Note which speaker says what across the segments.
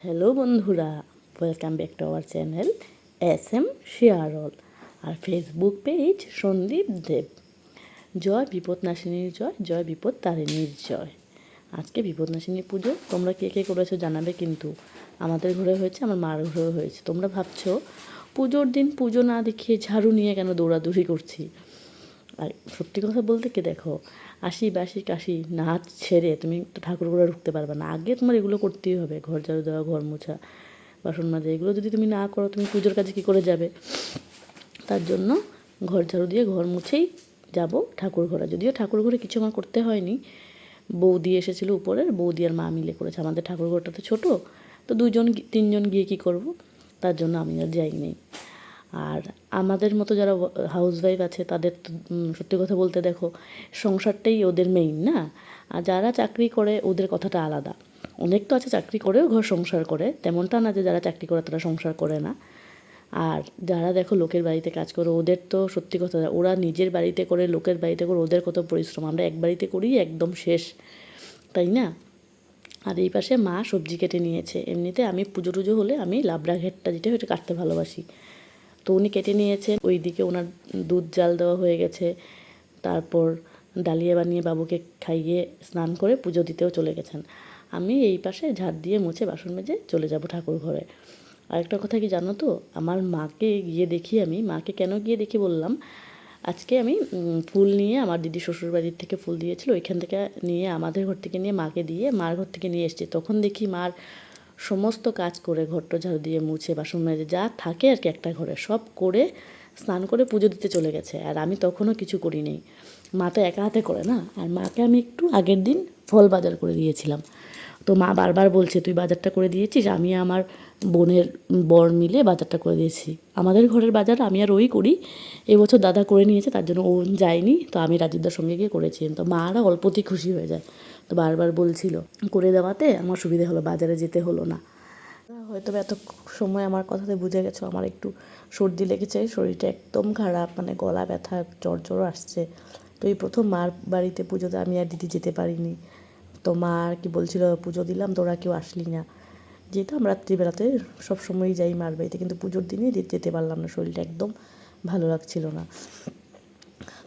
Speaker 1: Hello বন্ধুরা, welcome back to our channel SM শেয়ারল আর ফেসবুক পেজ সন্দীপ দেব। জয় বিপদনাশিনীর জয়, জয় বিপদ তারিণীর জয়। আজকে বিপদনাশিনী পুজো, তোমরা কে কে করেছো জানাবে কিন্তু। আমাদের ঘরে হয়েছে, আমার মার ঘরেও হয়েছে। তোমরা ভাবছো পুজোর দিন পুজো না দেখিয়ে ঝাড়ু নিয়ে কেন দৌড়াদৌড়ি করছি। আর সত্যি কথা বলতে কি, দেখো, আশি বাসি কাশি নাচ ছেড়ে তুমি তো ঠাকুর ঘরে ঢুকতে পারবে না। আগে তোমার এগুলো করতেই হবে, ঘর ঝাড়ু দেওয়া, ঘর মোছা, বাসন মাজা। এগুলো যদি তুমি না করো, তুমি পুজোর কাছে কী করে যাবে? তার জন্য ঘর ঝাড়ু দিয়ে ঘর মুছেই যাব ঠাকুর ঘরে। যদিও ঠাকুর ঘরে কিছু আমার করতে হয়নি, বৌদি এসেছিলো উপরের, বৌদি আর মা মিলে করেছে। আমাদের ঠাকুর ঘরটা তো ছোটো, তো দুজন তিনজন গিয়ে কী করব, তার জন্য আমি আর যাইনি। আর আমাদের মতো যারা হাউসওয়াইফ আছে তাদের তো সত্যি কথা বলতে, দেখো, সংসারটাই ওদের মেইন না। আর যারা চাকরি করে ওদের কথাটা আলাদা। অনেক তো আছে চাকরি করেও ঘর সংসার করে, তেমনটা না যে যারা চাকরি করে তারা সংসার করে না। আর যারা দেখো লোকের বাড়িতে কাজ করে, ওদের তো সত্যি কথা, ওরা নিজের বাড়িতে করে লোকের বাড়িতে করে ওদের কত পরিশ্রম। আমরা এক বাড়িতে করি একদম শেষ, তাই না? আর এই পাশে মা সবজি কেটে নিয়েছে। এমনিতে আমি পুজো টুজো হলে আমি লাবড়া ঘেরটা যেটা ওইটা কাটতে ভালোবাসি, তো উনি কেটে নিয়েছেন। ওইদিকে ওনার দুধ জাল দেওয়া হয়ে গেছে। তারপর ডালিয়া বানিয়ে বাবুকে খাইয়ে স্নান করে পুজো দিতেও চলে গেছেন। আমি এই পাশে ঝাড় দিয়ে মুছে বাসন মেজে চলে যাব ঠাকুর ঘরে। আরেকটা কথা কি জানো তো, আমার মাকে গিয়ে দেখি, আমি মাকে কেন গিয়ে দেখি বললাম, আজকে আমি ফুল নিয়ে, আমার দিদি শ্বশুর বাড়ির থেকে ফুল দিয়েছিল, ওইখান থেকে নিয়ে আমাদের ঘর থেকে নিয়ে মাকে দিয়ে মার ঘর থেকে নিয়ে এসেছি। তখন দেখি মার সমস্ত কাজ করে, ঘরটা ঝাড়ু দিয়ে মুছে বাসন মেজে যা থাকে আর কি একটা ঘরে, সব করে স্নান করে পুজো দিতে চলে গেছে। আর আমি তখনও কিছু করিনি। মা তো একা হাতে করে না। আর মাকে আমি একটু আগের দিন ফল বাজার করে দিয়েছিলাম, তো মা বারবার বলছে তুই বাজারটা করে দিয়েছিস। আমি আমার বোনের বর মিলে বাজারটা করে দিয়েছি। আমাদের ঘরের বাজার আমি আর ওই করি, এবছর দাদা করে নিয়েছে, তার জন্য ও যায়নি, তো আমি রাজীবদার সঙ্গে গিয়ে করেছি। তো মারা অল্পতেই খুশি হয়ে যায়, তো বারবার বলছিল করে দেওয়াতে আমার সুবিধা হলো, বাজারে যেতে হলো না। হয়তো এত সময় আমার কথাতে বুঝে গেছো আমার একটু সর্দি লেগেছে, শরীরটা একদম খারাপ, মানে গলা ব্যথা, জ্বর আসছে। তো এই প্রথম মার বাড়িতে পুজোতে আমি আর দিদি যেতে পারিনি। তো মা আর কি বলছিল পুজো দিলাম তোরা কেউ আসলি না। যেহেতু আমরা রাত্রিবেলাতে সবসময়ই যাই মার বাড়িতে, কিন্তু পুজোর দিনে যেতে পারলাম না, শরীরটা একদম ভালো লাগছিল না।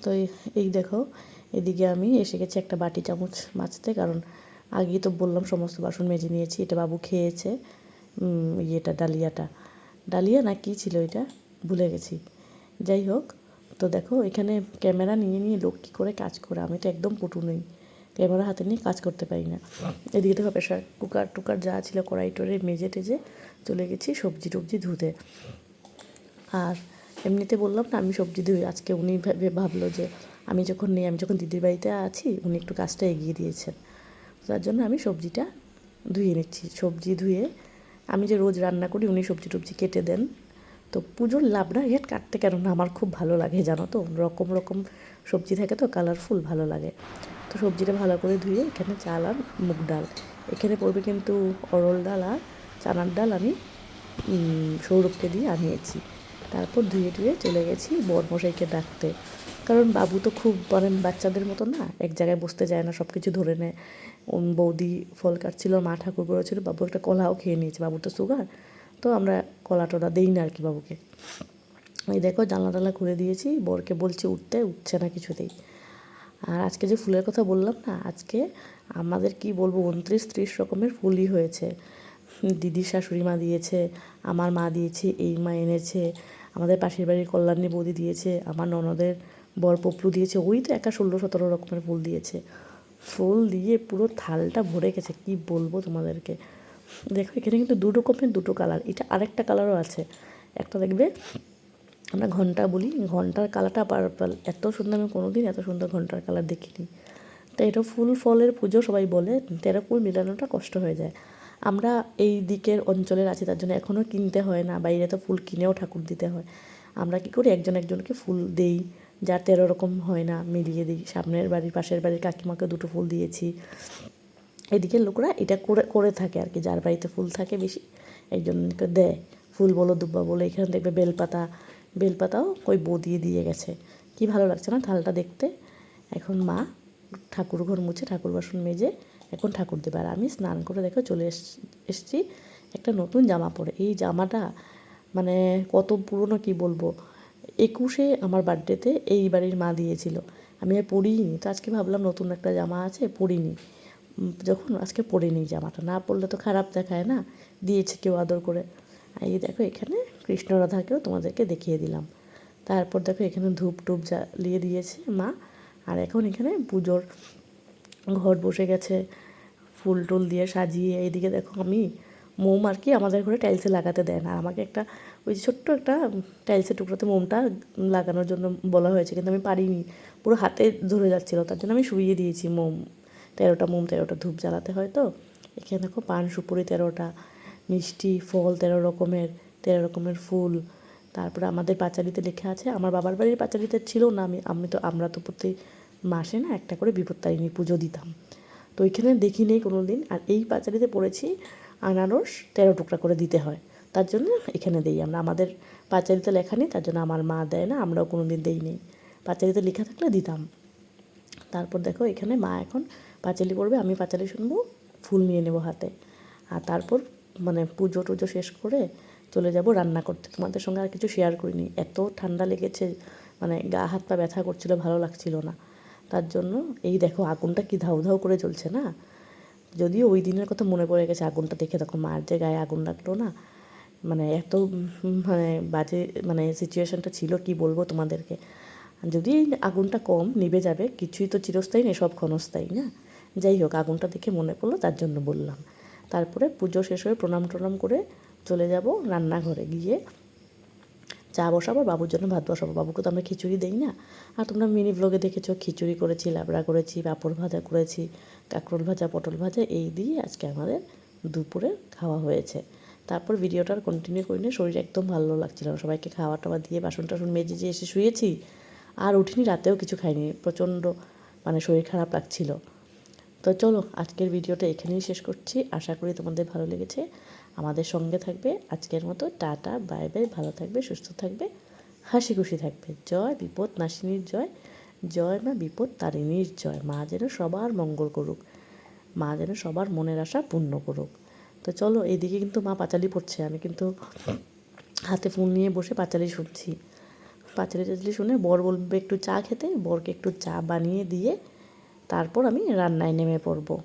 Speaker 1: তো এই দেখো, এদিকে আমি এসে গেছি একটা বাটি চামচ মাজতে, কারণ আগেই তো বললাম সমস্ত বাসন মেজে নিয়েছি। এটা বাবু খেয়েছে, ইয়েটা ডালিয়া না কী ছিল এটা, ভুলে গেছি। যাই হোক, তো দেখো এখানে ক্যামেরা নিয়ে নিয়ে লোক কী করে কাজ করে, আমি তো একদম পটু নই, ক্যামেরা হাতে নিয়ে কাজ করতে পারি না। এদিকে দেখো প্রেশার কুকার টুকার যা ছিল কড়াই টড়াই মেজে টেজে চলে গেছি সবজি টবজি ধুতে। আর এমনিতে বললাম না আমি সবজি ধুই, আজকে উনি ভাবলো যে আমি যখন নেই, আমি যখন দিদির বাড়িতে আছি, উনি একটু কাজটা এগিয়ে দিয়েছেন, তার জন্য আমি সবজিটা ধুয়ে নিচ্ছি। সবজি ধুয়ে আমি যে রোজ রান্না করি, উনি সবজি টবজি কেটে দেন। তো পুজোর লাবড়া ঘেট কাটতে কেন না আমার খুব ভালো লাগে জানো তো, রকম রকম সবজি থাকে তো কালারফুল, ভালো লাগে। তো সবজিটা ভালো করে ধুয়ে এখানে চাল আর মুগ ডাল, এখানে পড়বে কিন্তু অরল ডাল আর চানার ডাল আমি সৌরভকে দিয়ে আনিয়েছি। তারপর ধুয়ে টুয়ে চলে গেছি বরমশাইকে ডাকতে, কারণ বাবু তো খুব মানে বাচ্চাদের মতো না, এক জায়গায় বসতে যায় না, সব কিছু ধরে নেয়। বৌদি ফল কাটছিল, মা ঠাকুর করেছিল, বাবু একটা কলাও খেয়ে নিয়েছে, বাবুর তো সুগার, তো আমরা কলা টলা দিই না আর কি বাবুকে। এই দেখো জানলা টালা খুলে দিয়েছি, বরকে বলছি উঠতে, উঠছে না কিছুতেই। আর আজকে যে ফুলের কথা বললাম না, আজকে আমাদের কি বলবো 29-30 রকমের ফুলই হয়েছে। দিদির শাশুড়ি মা দিয়েছে, আমার মা দিয়েছে, এই মা এনেছে, আমাদের পাশের বাড়ির কল্যাণী বৌদি দিয়েছে, আমার ননদের বর পপলু দিয়েছে, ওই তো একা 16-17 রকমের ফুল দিয়েছে। ফুল দিয়ে পুরো থালটা ভরে গেছে, কি বলবো তোমাদেরকে। দেখো এখানে কিন্তু 2 রকমের 2টো কালার, এটা আরেকটা কালারও আছে, একটা দেখবে আমরা ঘন্টা বলি, ঘন্টার কালারটা পার্পল, এত সুন্দর, আমি কোনোদিন এত সুন্দর ঘন্টার কালার দেখিনি। তো এটা ফুল ফলের পুজো সবাই বলে, 13 ফুল মিলানোটা কষ্ট হয়ে যায়। আমরা এই দিকের অঞ্চলের আছি, তার জন্য এখনও কিনতে হয় না, বাইরে তো ফুল কিনেও ঠাকুর দিতে হয়। আমরা কী করি, একজন একজনকে ফুল দেই, যার 13 রকম হয় না মিলিয়ে দিই। সামনের বাড়ির পাশের বাড়ির কাকিমাকে 2টো ফুল দিয়েছি। এদিকের লোকরা এটা করে করে থাকে আর কি, যার বাড়িতে ফুল থাকে বেশি একজনকে দেয়, ফুল বলো দুব্বা বলো। এখানে দেখবে বেলপাতাও ওই বউ দিয়ে গেছে। কি ভালো লাগছে না থালটা দেখতে। এখন মা ঠাকুর ঘর মুছে ঠাকুর বাসন মেজে এখন ঠাকুর দেবে, আর আমি স্নান করে দেখো চলে এসছি একটা নতুন জামা পরে। এই জামাটা মানে কত পুরনো কি বলবো, 21-এ আমার বার্থডেতে এই বাড়ির মা দিয়েছিল, আমি আর পরিনি। তো আজকে ভাবলাম নতুন একটা জামা আছে, পরিনি, যখন আজকে পরে নিই জামাটা, না পরলে তো খারাপ দেখায় না, দিয়েছে কেউ আদর করে। এই দেখো এখানে কৃষ্ণ রাধাকেও তোমাদেরকে দেখিয়ে দিলাম। তারপর দেখো এখানে ধূপ টুপ জ্বালিয়ে দিয়েছে মা। আর এখন এখানে পুজোর ঘর বসে গেছে ফুল টুল দিয়ে সাজিয়ে। এইদিকে দেখো আমি মোম আর কি আমাদের ঘরে টাইলসে লাগাতে দেয় না, আমাকে একটা ওই ছোট্ট একটা টাইলসের টুকরোতে মোমটা লাগানোর জন্য বলা হয়েছে, কিন্তু আমি পারিনি, পুরো হাতে ধরে যাচ্ছিলো, তার জন্য আমি শুইয়ে দিয়েছি মোম। 13টা মোম 13টা ধূপ জ্বালাতে হয় তো। এখানে দেখো পান সুপুরি 13টা, মিষ্টি ফল 13 রকমের ফুল। তারপরে আমাদের পাঁচালিতে লেখা আছে, আমার বাবার বাড়ির পাঁচালিতে ছিল না, আমরা তো প্রতি মাসে না একটা করে বিপত্তারিণী পুজো দিতাম, তো ওইখানে দেখি নেই কোনো দিন। আর এই পাঁচালিতে পড়েছি আনারস 13 টুকরা করে দিতে হয়, তার জন্য এখানে দিই আমরা। আমাদের পাঁচালিতে লেখা নেই, তার জন্য আমার মা দেয় না, আমরাও কোনো দিন দিই নেই। পাঁচালিতে লেখা থাকলে দিতাম। তারপর দেখো এখানে মা এখন পাঁচালি পড়বে, আমি পাঁচালি শুনবো, ফুল নিয়ে নেবো হাতে। আর তারপর মানে পুজো টুজো শেষ করে চলে যাব রান্না করতে। তোমাদের সঙ্গে আর কিছু শেয়ার করিনি, এত ঠান্ডা লেগেছে, মানে গা হাত পা ব্যথা করছিলো, ভালো লাগছিল না, তার জন্য। এই দেখো আগুনটা কি ধাউ ধাউ করে জ্বলছে না, যদিও ওই দিনের কথা মনে পড়ে গেছে আগুনটা দেখে, তখন মার যে গায়ে আগুন লাগলো না, মানে এত মানে বাজে মানে সিচুয়েশানটা ছিল কি বলবো তোমাদেরকে। যদি আগুনটা কম নিভে যাবে, কিছুই তো চিরস্থায়ী নেই, সব ক্ষণস্থায়ী না। যাই হোক আগুনটা দেখে মনে পড়লো, তার জন্য বললাম। তারপরে পুজো শেষ হয়ে প্রণাম টনাম করে চলে যাব রান্নাঘরে, গিয়ে চা বসাবো, বাবুর জন্য ভাত বসাবো। বাবুকে তো আমরা খিচুড়ি দিই না, আর তোমরা মিনি ব্লগে দেখেছো খিচুড়ি করেছি, লাবড়া করেছি, পাঁপড় ভাজা করেছি, কাঁকরোল ভাজা, পটল ভাজা, এই দিয়ে আজকে আমাদের দুপুরে খাওয়া হয়েছে। তারপর ভিডিওটা আর কন্টিনিউ করি না, শরীর একদম ভালো লাগছিল না, সবাইকে খাওয়া টাওয়া দিয়ে বাসন টাসন মেজে যে এসে শুয়েছি, আর উঠিনি, রাতেও কিছু খাইনি, প্রচণ্ড মানে শরীর খারাপ লাগছিল। তো চলো আজকের ভিডিওটা এখানেই শেষ করছি, আশা করি তোমাদের ভালো লেগেছে। আমাদের সঙ্গে থাকবে আজকের মতো, টাটা বাই বাই, ভালো থাকবে, সুস্থ থাকবে, হাসি খুশি থাকবে। জয় বিপদ নাশিনীর জয়, জয় মা বিপদ তারিণীর জয়। মা যেন সবার মঙ্গল করুক, মা যেন সবার মনের আশা পূর্ণ করুক। তো চলো, এইদিকে কিন্তু মা পাঁচালি পড়ছে, আমি কিন্তু হাতে ফোন নিয়ে বসে পাঁচালি শুনছি। পাঁচালি টাচালি শুনে বর বলবে একটু চা খেতে, বরকে একটু চা বানিয়ে দিয়ে তারপর আমি রান্নায় নেমে পড়বো।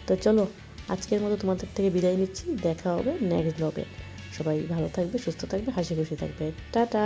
Speaker 1: তো চলো আজকের মতো তোমাদের থেকে বিদায় নিচ্ছি, দেখা হবে নেক্সট ব্লগে। সবাই ভালো থাকবে, সুস্থ থাকবে, হাসি খুশি থাকবে, টাটা।